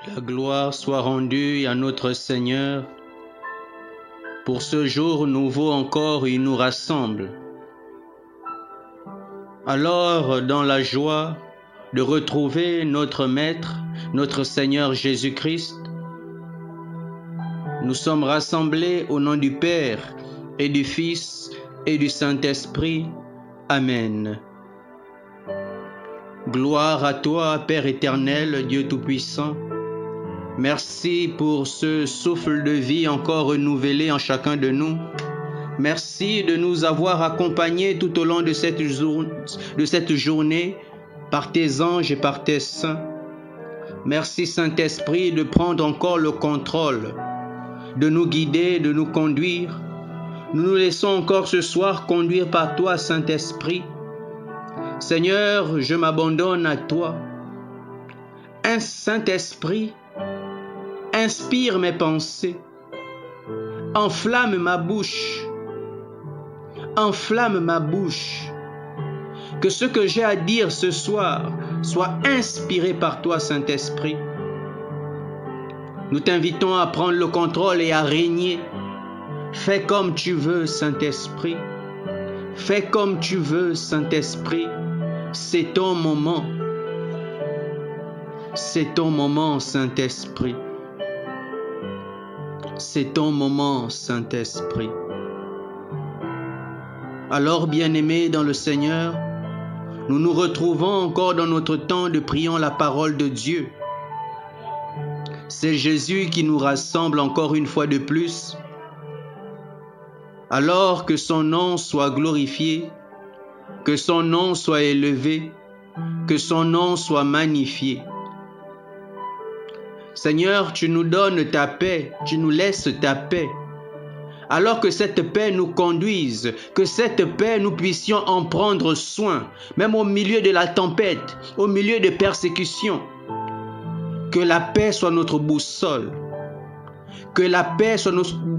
La gloire soit rendue à notre Seigneur. Pour ce jour nouveau encore, il nous rassemble. Alors, dans la joie de retrouver notre Maître, notre Seigneur Jésus-Christ, nous sommes rassemblés au nom du Père et du Fils et du Saint-Esprit. Amen. Gloire à toi, Père éternel, Dieu Tout-Puissant. Merci pour ce souffle de vie encore renouvelé en chacun de nous. Merci de nous avoir accompagnés tout au long de cette journée par tes anges et par tes saints. Merci Saint-Esprit de prendre encore le contrôle, de nous guider, de nous conduire. Nous nous laissons encore ce soir conduire par toi, Saint-Esprit. Seigneur, je m'abandonne à toi. Un Saint-Esprit, inspire mes pensées, enflamme ma bouche, que ce que j'ai à dire ce soir soit inspiré par toi, Saint-Esprit. Nous t'invitons à prendre le contrôle et à régner. Fais comme tu veux, Saint-Esprit. Fais comme tu veux, Saint-Esprit. C'est ton moment. C'est ton moment, Saint-Esprit. C'est ton moment, Saint-Esprit. Alors, bien-aimés dans le Seigneur, nous nous retrouvons encore dans notre temps de priant la parole de Dieu. C'est Jésus qui nous rassemble encore une fois de plus. Alors que son nom soit glorifié, que son nom soit élevé, que son nom soit magnifié. Seigneur, tu nous donnes ta paix, tu nous laisses ta paix. Alors que cette paix nous conduise, que cette paix nous puissions en prendre soin, même au milieu de la tempête, au milieu des persécutions. Que la paix soit notre boussole. Que la paix soit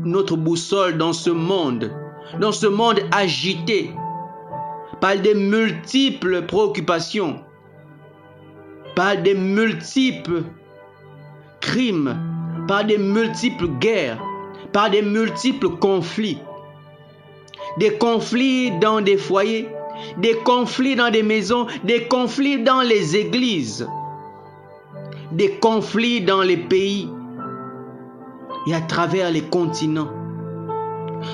notre boussole dans ce monde agité par des multiples préoccupations, par des multiples crimes, par des multiples guerres, par des multiples conflits. Des conflits dans des foyers, des conflits dans des maisons, des conflits dans les églises, des conflits dans les pays et à travers les continents.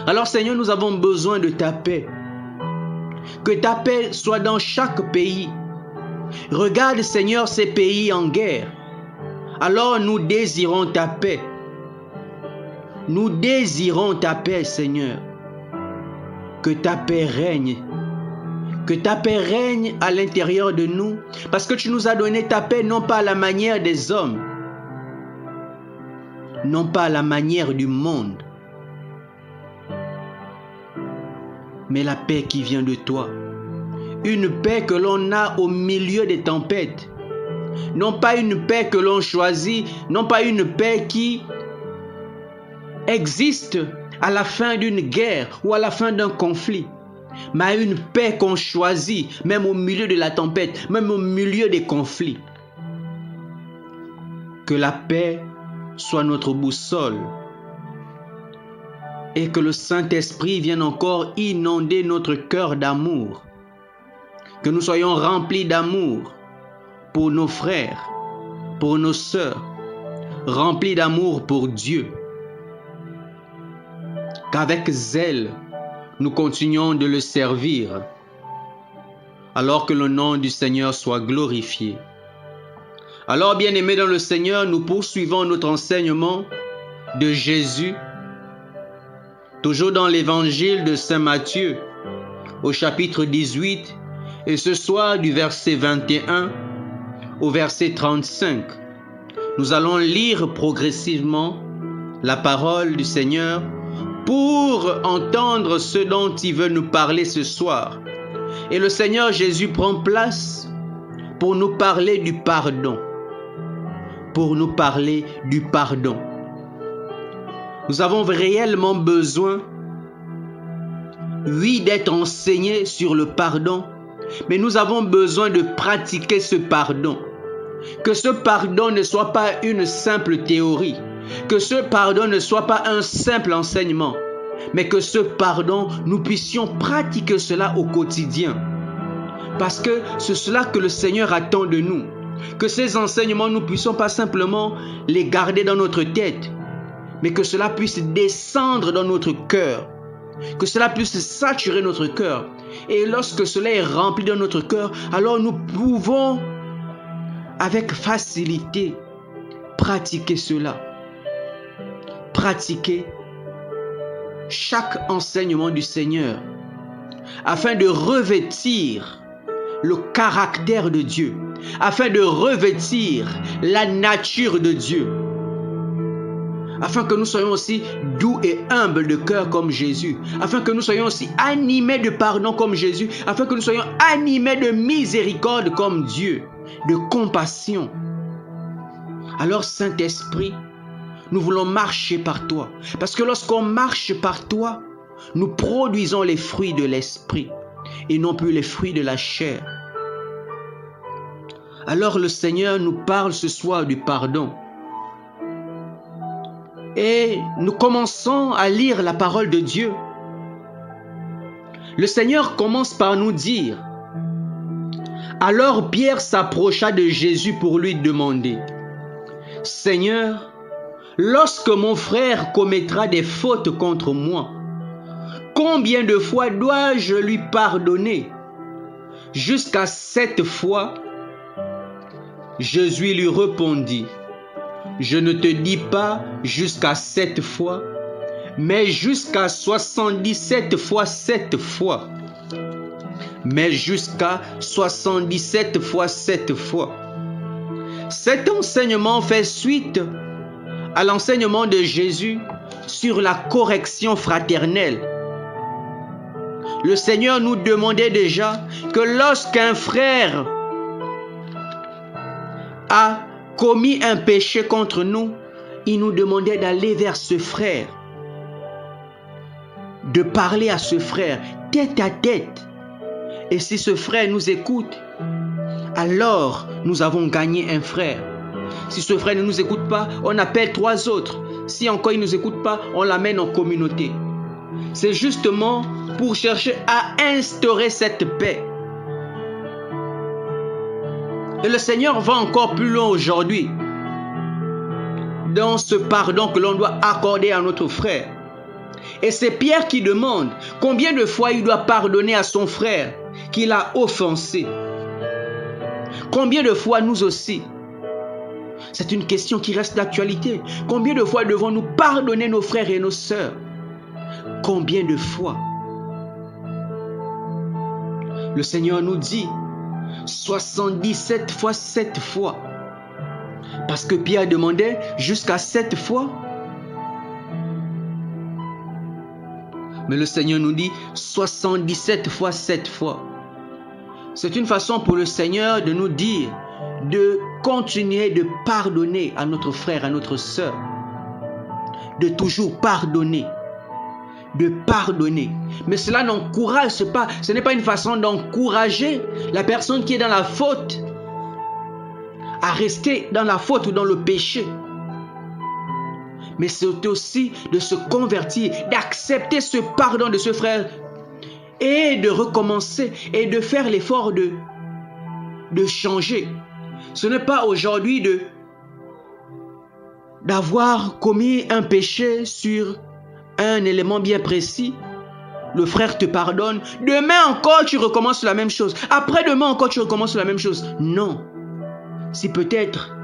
Alors Seigneur, nous avons besoin de ta paix. Que ta paix soit dans chaque pays. Regarde Seigneur ces pays en guerre. Alors nous désirons ta paix. Nous désirons ta paix, Seigneur. Que ta paix règne. Que ta paix règne à l'intérieur de nous. Parce que tu nous as donné ta paix non pas à la manière des hommes. Non pas à la manière du monde. Mais la paix qui vient de toi. Une paix que l'on a au milieu des tempêtes. Non pas une paix que l'on choisit, non pas une paix qui existe à la fin d'une guerre ou à la fin d'un conflit, mais une paix qu'on choisit même au milieu de la tempête, même au milieu des conflits. Que la paix soit notre boussole et que le Saint-Esprit vienne encore inonder notre cœur d'amour. Que nous soyons remplis d'amour pour nos frères, pour nos sœurs, remplis d'amour pour Dieu. Qu'avec zèle, nous continuons de le servir, alors que le nom du Seigneur soit glorifié. Alors, bien-aimés dans le Seigneur, nous poursuivons notre enseignement de Jésus, toujours dans l'évangile de Saint Matthieu, au chapitre 18, et ce soir du verset 21 au verset 35. Nous allons lire progressivement la parole du Seigneur pour entendre ce dont il veut nous parler ce soir. Et le Seigneur Jésus prend place pour nous parler du pardon. Pour nous parler du pardon. Nous avons réellement besoin, oui, d'être enseignés sur le pardon, mais nous avons besoin de pratiquer ce pardon. Que ce pardon ne soit pas une simple théorie, que ce pardon ne soit pas un simple enseignement, mais que ce pardon, nous puissions pratiquer cela au quotidien. Parce que c'est cela que le Seigneur attend de nous. Que ces enseignements, nous ne puissions pas simplement les garder dans notre tête, mais que cela puisse descendre dans notre cœur, que cela puisse saturer notre cœur. Et lorsque cela est rempli dans notre cœur, alors nous pouvons avec facilité pratiquer cela. Pratiquer chaque enseignement du Seigneur afin de revêtir le caractère de Dieu, afin de revêtir la nature de Dieu, afin que nous soyons aussi doux et humbles de cœur comme Jésus, afin que nous soyons aussi animés de pardon comme Jésus, afin que nous soyons animés de miséricorde comme Dieu, de compassion. Alors Saint-Esprit, nous voulons marcher par toi, parce que lorsqu'on marche par toi, nous produisons les fruits de l'Esprit et non plus les fruits de la chair. Alors le Seigneur nous parle ce soir du pardon. Et nous commençons à lire la parole de Dieu. Le Seigneur commence par nous dire: alors Pierre s'approcha de Jésus pour lui demander: Seigneur, lorsque mon frère commettra des fautes contre moi, combien de fois dois-je lui pardonner? Jusqu'à 7 fois? Jésus lui répondit: je ne te dis pas jusqu'à 7 fois, mais jusqu'à 77 fois 7 fois. Mais jusqu'à 77 fois 7 fois. Cet enseignement fait suite à l'enseignement de Jésus sur la correction fraternelle. Le Seigneur nous demandait déjà que lorsqu'un frère a commis un péché contre nous, il nous demandait d'aller vers ce frère, de parler à ce frère tête à tête. Et si ce frère nous écoute, alors nous avons gagné un frère. Si ce frère ne nous écoute pas, on appelle 3 autres. Si encore il ne nous écoute pas, on l'amène en communauté. C'est justement pour chercher à instaurer cette paix. Et le Seigneur va encore plus loin aujourd'hui dans ce pardon que l'on doit accorder à notre frère. Et c'est Pierre qui demande combien de fois il doit pardonner à son frère qu'il a offensé. Combien de fois nous aussi? C'est une question qui reste d'actualité. Combien de fois devons-nous pardonner nos frères et nos sœurs? Combien de fois? Le Seigneur nous dit 77 fois 7 fois. Parce que Pierre demandait jusqu'à 7 fois. Mais le Seigneur nous dit 77 fois 7 fois. C'est une façon pour le Seigneur de nous dire de continuer de pardonner à notre frère, à notre sœur. De toujours pardonner. De pardonner. Mais cela n'encourage pas, ce n'est pas une façon d'encourager la personne qui est dans la faute à rester dans la faute ou dans le péché. Mais c'est aussi de se convertir, d'accepter ce pardon de ce frère et de recommencer et de faire l'effort de changer. Ce n'est pas aujourd'hui d'avoir commis un péché sur un élément bien précis. Le frère te pardonne. Demain encore, tu recommences la même chose. Après-demain encore, tu recommences la même chose. Non. Si peut-être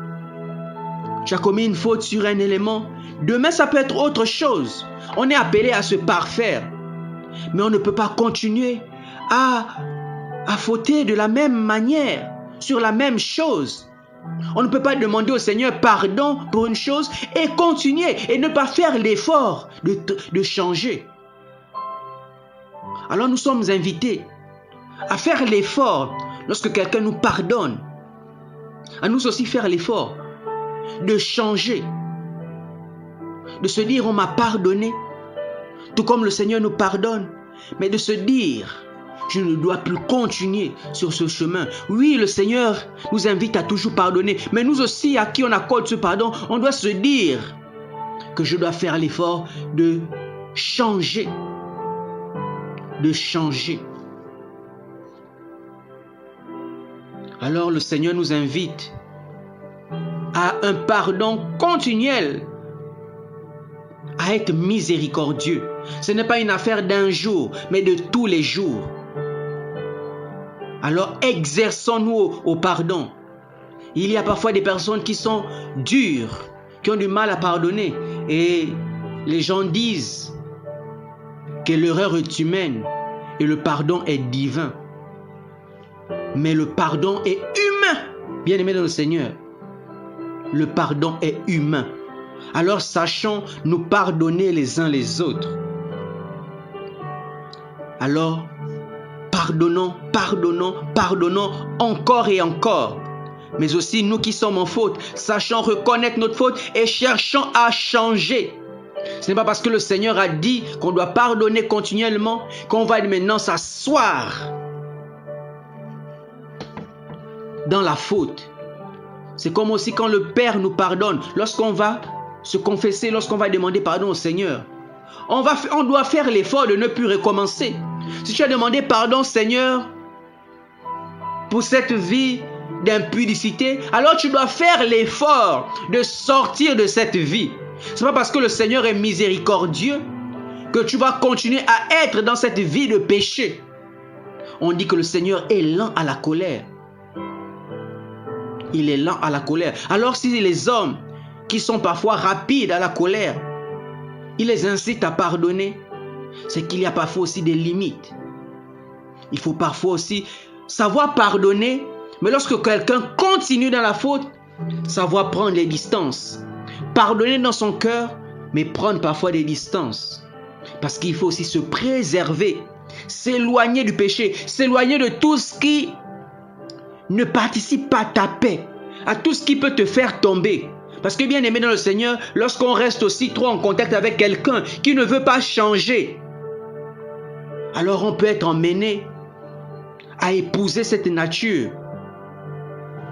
tu as commis une faute sur un élément, demain ça peut être autre chose. On est appelé à se parfaire. Mais on ne peut pas continuer à fauter de la même manière, sur la même chose. On ne peut pas demander au Seigneur pardon pour une chose et continuer et ne pas faire l'effort de changer. Alors nous sommes invités à faire l'effort lorsque quelqu'un nous pardonne, à nous aussi faire l'effort de changer, de se dire on m'a pardonné, tout comme le Seigneur nous pardonne, mais de se dire Je ne dois plus continuer sur ce chemin. Oui, le Seigneur nous invite à toujours pardonner, mais nous aussi, à qui on accorde ce pardon, on doit se dire que je dois faire l'effort de changer. De changer. Alors le Seigneur nous invite à un pardon continuel, à être miséricordieux. Ce n'est pas une affaire d'un jour, mais de tous les jours. Alors exerçons-nous au pardon. Il y a parfois des personnes qui sont dures, qui ont du mal à pardonner. Et les gens disent que l'erreur est humaine et le pardon est divin. Mais le pardon est humain. Bien-aimés dans le Seigneur, le pardon est humain. Alors sachons nous pardonner les uns les autres. Alors, pardonnons, pardonnons, pardonnons encore et encore. Mais aussi nous qui sommes en faute, sachons reconnaître notre faute et cherchons à changer. Ce n'est pas parce que le Seigneur a dit qu'on doit pardonner continuellement qu'on va maintenant s'asseoir dans la faute. C'est comme aussi quand le Père nous pardonne, lorsqu'on va se confesser, lorsqu'on va demander pardon au Seigneur. On doit faire l'effort de ne plus recommencer. Si tu as demandé pardon, Seigneur, pour cette vie d'impudicité, alors tu dois faire l'effort de sortir de cette vie. Ce n'est pas parce que le Seigneur est miséricordieux que tu vas continuer à être dans cette vie de péché. On dit que le Seigneur est lent à la colère. Il est lent à la colère. Alors si les hommes qui sont parfois rapides à la colère, il les incite à pardonner, c'est qu'il y a parfois aussi des limites. Il faut parfois aussi savoir pardonner, mais lorsque quelqu'un continue dans la faute, savoir prendre les distances. Pardonner dans son cœur, mais prendre parfois des distances. Parce qu'il faut aussi se préserver, s'éloigner du péché, s'éloigner de tout ce qui ne participe pas à ta paix, à tout ce qui peut te faire tomber. Parce que bien aimé dans le Seigneur, lorsqu'on reste aussi trop en contact avec quelqu'un qui ne veut pas changer, alors on peut être emmené à épouser cette nature.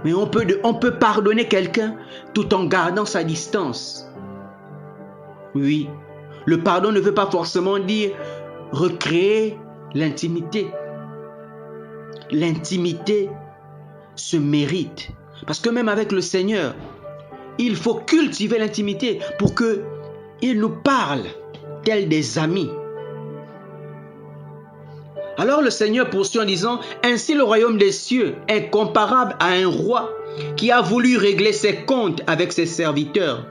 Mais on peut pardonner quelqu'un tout en gardant sa distance. Oui, le pardon ne veut pas forcément dire recréer l'intimité. L'intimité se mérite. Parce que même avec le Seigneur, il faut cultiver l'intimité pour qu'il nous parle tels des amis. Alors le Seigneur poursuit en disant, « Ainsi le royaume des cieux est comparable à un roi qui a voulu régler ses comptes avec ses serviteurs.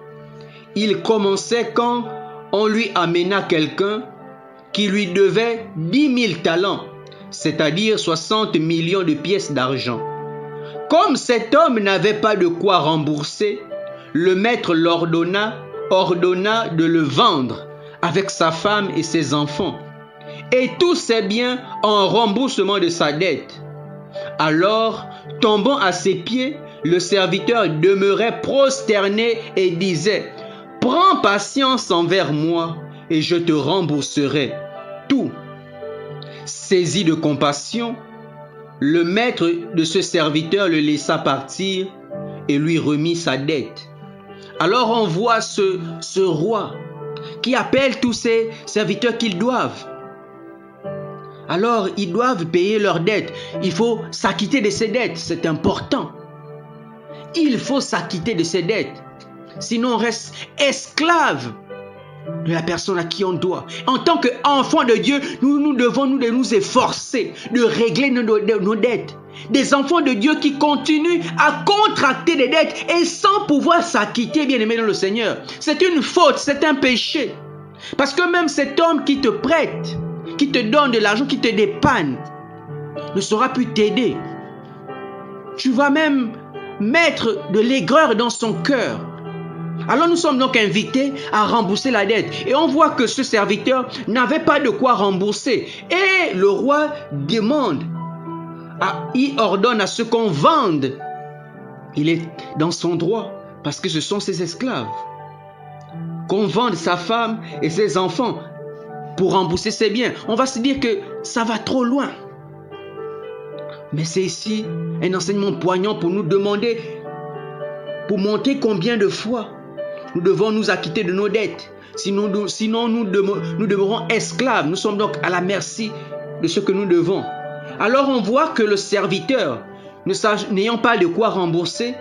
Il commençait quand on lui amena quelqu'un qui lui devait 10 000 talents, c'est-à-dire 60 millions de pièces d'argent. Comme cet homme n'avait pas de quoi rembourser, le maître ordonna de le vendre avec sa femme et ses enfants, et tous ses biens en remboursement de sa dette. Alors, tombant à ses pieds, le serviteur demeurait prosterné et disait, « Prends patience envers moi, et je te rembourserai tout. » Saisi de compassion, le maître de ce serviteur le laissa partir et lui remit sa dette. Alors on voit ce roi qui appelle tous ses serviteurs qu'ils doivent. Alors ils doivent payer leurs dettes. Il faut s'acquitter de ces dettes, c'est important. Il faut s'acquitter de ces dettes. Sinon on reste esclave de la personne à qui on doit. En tant qu'enfants de Dieu, nous devons nous efforcer de régler nos dettes. Des enfants de Dieu qui continuent à contracter des dettes et sans pouvoir s'acquitter, bien aimé dans le Seigneur. C'est une faute, c'est un péché. Parce que même cet homme qui te prête, qui te donne de l'argent, qui te dépanne, ne saura plus t'aider. Tu vas même mettre de l'aigreur dans son cœur. Alors nous sommes donc invités à rembourser la dette. Et on voit que ce serviteur n'avait pas de quoi rembourser. Et le roi il ordonne à ce qu'on vende. Il est dans son droit parce que ce sont ses esclaves. Qu'on vende sa femme et ses enfants pour rembourser ses biens. On va se dire que ça va trop loin. Mais c'est ici un enseignement poignant pour nous demander, pour montrer combien de fois nous devons nous acquitter de nos dettes. Sinon nous demeurons esclaves. Nous sommes donc à la merci de ce que nous devons. Alors on voit que le serviteur, n'ayant pas de quoi rembourser,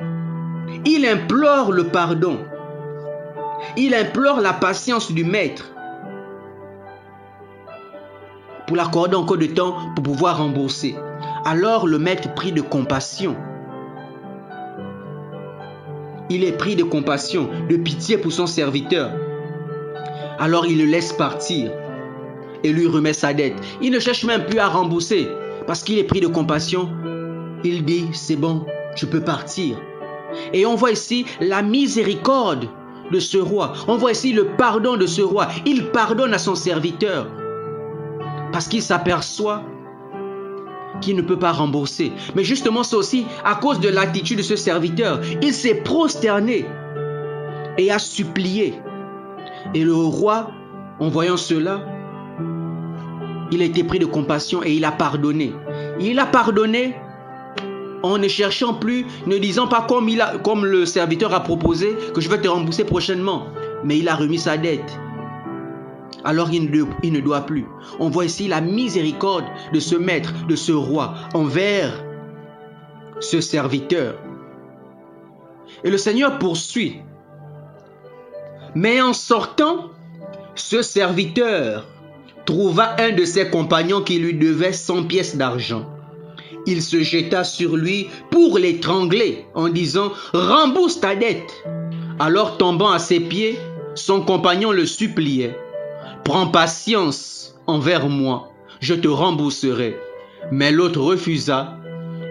il implore le pardon. Il implore la patience du maître pour l'accorder encore de temps pour pouvoir rembourser. Alors le maître prit de compassion. Il est pris de compassion, de pitié pour son serviteur. Alors il le laisse partir et lui remet sa dette. Il ne cherche même plus à rembourser parce qu'il est pris de compassion. Il dit, c'est bon, je peux partir. Et on voit ici la miséricorde de ce roi. On voit ici le pardon de ce roi. Il pardonne à son serviteur parce qu'il s'aperçoit qu'il ne peut pas rembourser. Mais justement, c'est aussi à cause de l'attitude de ce serviteur. Il s'est prosterné et a supplié. Et le roi, en voyant cela, il a été pris de compassion et il a pardonné. Il a pardonné en ne cherchant plus, ne disant pas comme le serviteur a proposé que je vais te rembourser prochainement. Mais il a remis sa dette. Alors il ne doit plus. On voit ici la miséricorde de ce maître, de ce roi, envers ce serviteur. Et le Seigneur poursuit. Mais en sortant, ce serviteur trouva un de ses compagnons qui lui devait 100 pièces d'argent. Il se jeta sur lui pour l'étrangler en disant « Rembourse ta dette !» Alors tombant à ses pieds, son compagnon le suppliait « Prends patience envers moi, je te rembourserai. » Mais l'autre refusa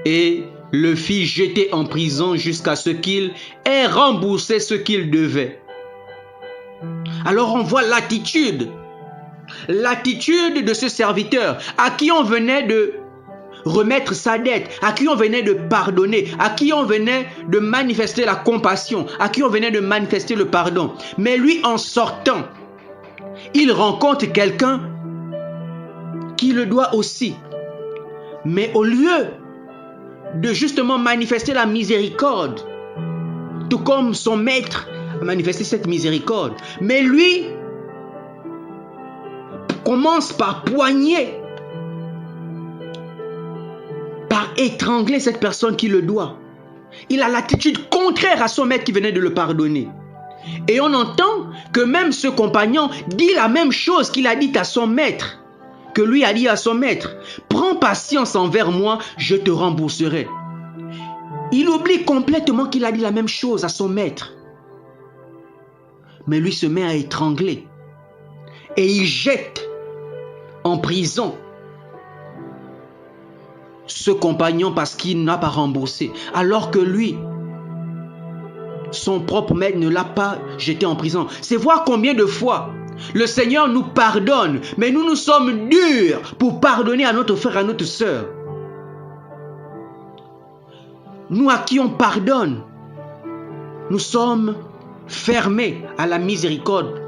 et le fit jeter en prison jusqu'à ce qu'il ait remboursé ce qu'il devait. Alors on voit l'attitude de ce serviteur à qui on venait de remettre sa dette, à qui on venait de pardonner, à qui on venait de manifester la compassion, à qui on venait de manifester le pardon. Mais lui, en sortant, il rencontre quelqu'un qui le doit aussi. Mais au lieu de justement manifester la miséricorde, tout comme son maître a manifesté cette miséricorde, mais lui commence par poigner, par étrangler cette personne qui le doit. Il a l'attitude contraire à son maître qui venait de le pardonner. Et on entend que même ce compagnon dit la même chose qu'il a dit à son maître, que lui a dit à son maître. Prends patience envers moi, je te rembourserai. Il oublie complètement qu'il a dit la même chose à son maître. Mais lui se met à étrangler. Et il jette en prison ce compagnon parce qu'il n'a pas remboursé. Alors que lui, son propre maître ne l'a pas jeté en prison. C'est voir combien de fois le Seigneur nous pardonne, mais nous sommes durs pour pardonner à notre frère, à notre sœur. Nous à qui on pardonne, nous sommes fermés à la miséricorde.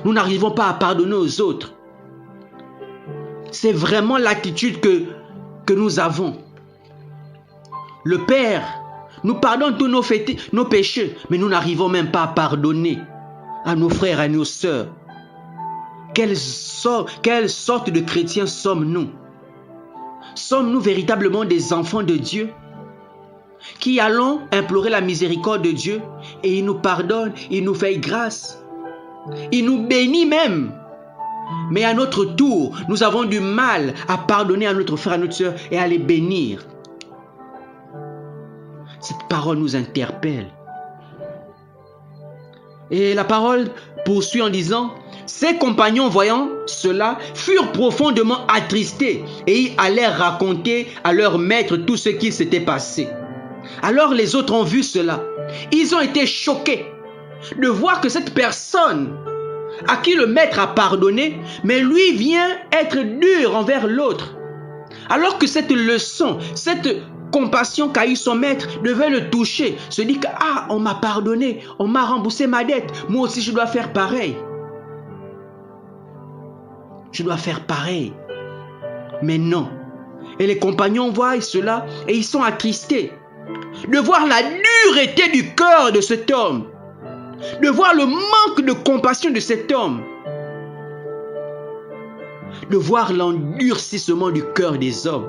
Nous n'arrivons pas à pardonner aux autres. C'est vraiment l'attitude que nous avons. Le Père nous pardonne tous nos péchés, mais nous n'arrivons même pas à pardonner à nos frères, à nos sœurs. Quelle sorte de chrétiens sommes-nous? Sommes-nous véritablement des enfants de Dieu qui allons implorer la miséricorde de Dieu et il nous pardonne, il nous fait grâce, il nous bénit même. Mais à notre tour, nous avons du mal à pardonner à notre frère, à notre sœur et à les bénir. Cette parole nous interpelle. Et la parole poursuit en disant, ses compagnons voyant cela furent profondément attristés et ils allèrent raconter à leur maître tout ce qui s'était passé. Alors les autres ont vu cela. Ils ont été choqués de voir que cette personne à qui le maître a pardonné, mais lui vient être dur envers l'autre. Alors que cette leçon, cette compassion qu'a eu son maître devait le toucher, se dit que on m'a pardonné, on m'a remboursé ma dette, moi aussi je dois faire pareil. Je dois faire pareil. Mais non, Et les compagnons voient cela et ils sont attristés de voir la dureté du cœur de cet homme, de voir le manque de compassion de cet homme, de voir l'endurcissement du cœur des hommes.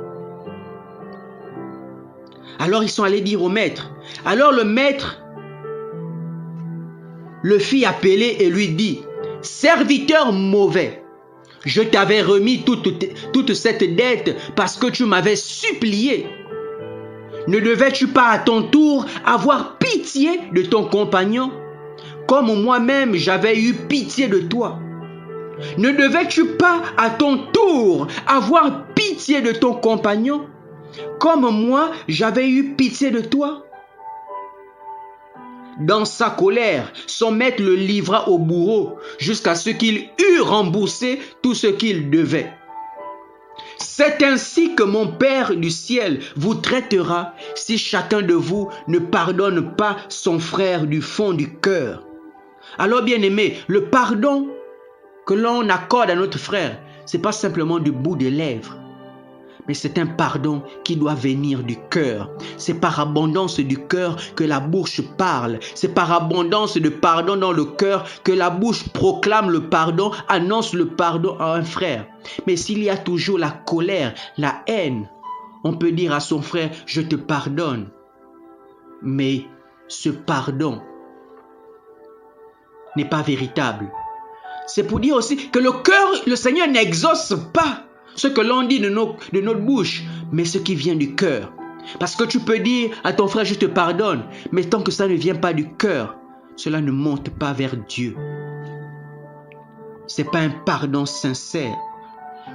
Alors ils sont allés dire au maître. Alors le maître le fit appeler et lui dit: serviteur mauvais, je t'avais remis toute cette dette parce que tu m'avais supplié. Ne devais-tu pas à ton tour avoir pitié de ton compagnon, comme moi-même j'avais eu pitié de toi? Ne devais-tu pas à ton tour avoir pitié de ton compagnon, comme moi j'avais eu pitié de toi? Dans sa colère, son maître le livra au bourreau jusqu'à ce qu'il eût remboursé tout ce qu'il devait. C'est ainsi que mon Père du ciel vous traitera si chacun de vous ne pardonne pas son frère du fond du cœur. Alors bien-aimés, le pardon que l'on accorde à notre frère, ce n'est pas simplement du bout des lèvres, mais c'est un pardon qui doit venir du cœur. C'est par abondance du cœur que la bouche parle. C'est par abondance de pardon dans le cœur que la bouche proclame le pardon, annonce le pardon à un frère. Mais s'il y a toujours la colère, la haine, on peut dire à son frère: je te pardonne. Mais ce pardon n'est pas véritable. C'est pour dire aussi que le cœur, le Seigneur n'exauce pas ce que l'on dit de notre bouche, mais ce qui vient du cœur. Parce que tu peux dire à ton frère: je te pardonne, mais tant que ça ne vient pas du cœur, cela ne monte pas vers Dieu. Ce n'est pas un pardon sincère,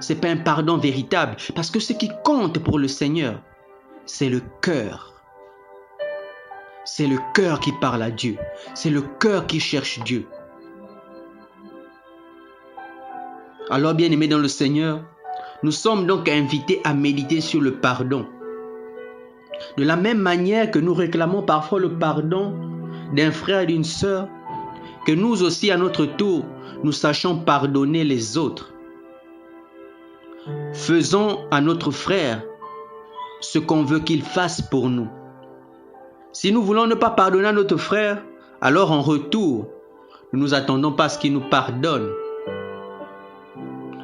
ce n'est pas un pardon véritable, parce que ce qui compte pour le Seigneur, c'est le cœur. C'est le cœur qui parle à Dieu, c'est le cœur qui cherche Dieu. Alors bien-aimés dans le Seigneur, nous sommes donc invités à méditer sur le pardon. De la même manière que nous réclamons parfois le pardon d'un frère et d'une sœur, que nous aussi à notre tour, nous sachions pardonner les autres. Faisons à notre frère ce qu'on veut qu'il fasse pour nous. Si nous voulons ne pas pardonner à notre frère, alors en retour, nous ne nous attendons pas à ce qu'il nous pardonne.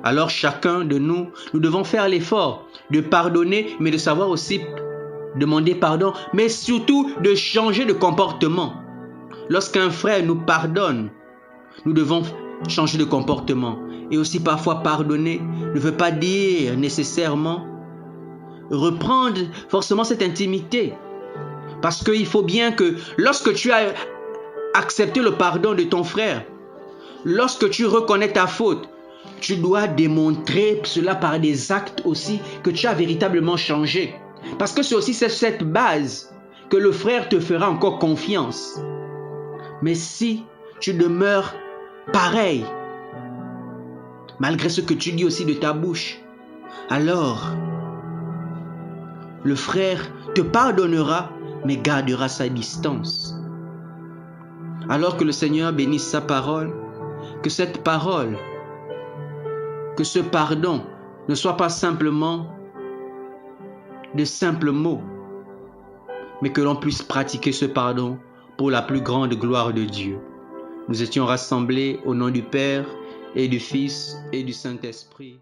Alors chacun de nous, nous devons faire l'effort de pardonner, mais de savoir aussi demander pardon, mais surtout de changer de comportement. Lorsqu'un frère nous pardonne, nous devons changer de comportement. Et aussi parfois pardonner ne veut pas dire nécessairement reprendre forcément cette intimité. Parce qu'il faut bien que lorsque tu as accepté le pardon de ton frère, lorsque tu reconnais ta faute, tu dois démontrer cela par des actes aussi que tu as véritablement changé. Parce que c'est aussi cette base que le frère te fera encore confiance. Mais si tu demeures pareil, malgré ce que tu dis aussi de ta bouche, alors le frère te pardonnera, mais gardera sa distance. Alors que le Seigneur bénisse sa parole, que cette parole, que ce pardon ne soit pas simplement de simples mots, mais que l'on puisse pratiquer ce pardon pour la plus grande gloire de Dieu. Nous étions rassemblés au nom du Père et du Fils et du Saint-Esprit.